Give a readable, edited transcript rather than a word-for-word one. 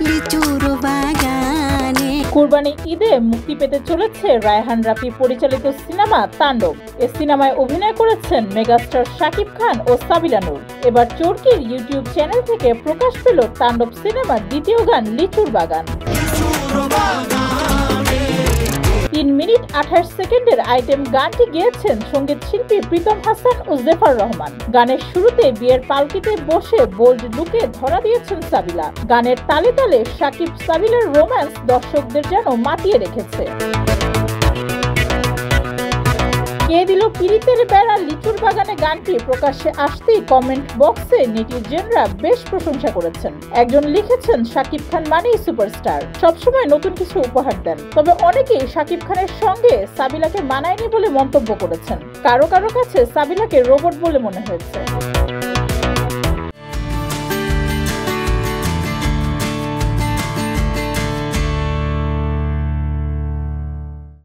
লিচুর বাগানে। কুরবানি ঈদে মুক্তি পেতে চলেছে রায়হান রাফি পরিচালিত সিনেমা তাণ্ডব। এই সিনেমায় অভিনয় করেছেন মেগাস্টার শাকিব খান ও সাবিলা নূর। এবার চরকির ইউটিউব চ্যানেল থেকে প্রকাশ পেল তাণ্ডব সিনেমার দ্বিতীয় গান লিচুর বাগান। 3 মিনিট 28 সেকেন্ডের আইটেম গানটি গেয়েছেন সঙ্গীত শিল্পী প্রীতম হাসান ও জেফার রহমান। গানের শুরুতে বিয়ের পালকিতে বসে বোল্ড লুকে ধরা দিয়েছেন সাবিলা। গানের তালে তালে শাকিব সাবিলার রোম্যান্স দর্শকদের যেন মাতিয়ে রেখেছে। কে দিল পিরিতের বেড়া লিচুর বাগানে গানটি প্রকাশ্যে আসতেই কমেন্ট বক্সে নেটিজেনরা বেশ প্রশংসা করেছেন। একজন লিখেছেন, শাকিব খান মানেই সুপারস্টার, সবসময় নতুন কিছু উপহার দেন। তবে অনেকেই শাকিব খানের সঙ্গে সাবিলাকে মানায়নি বলে মন্তব্য করেছেন। কারো কারো কাছে সাবিলাকে রোবট বলে মনে হয়েছে।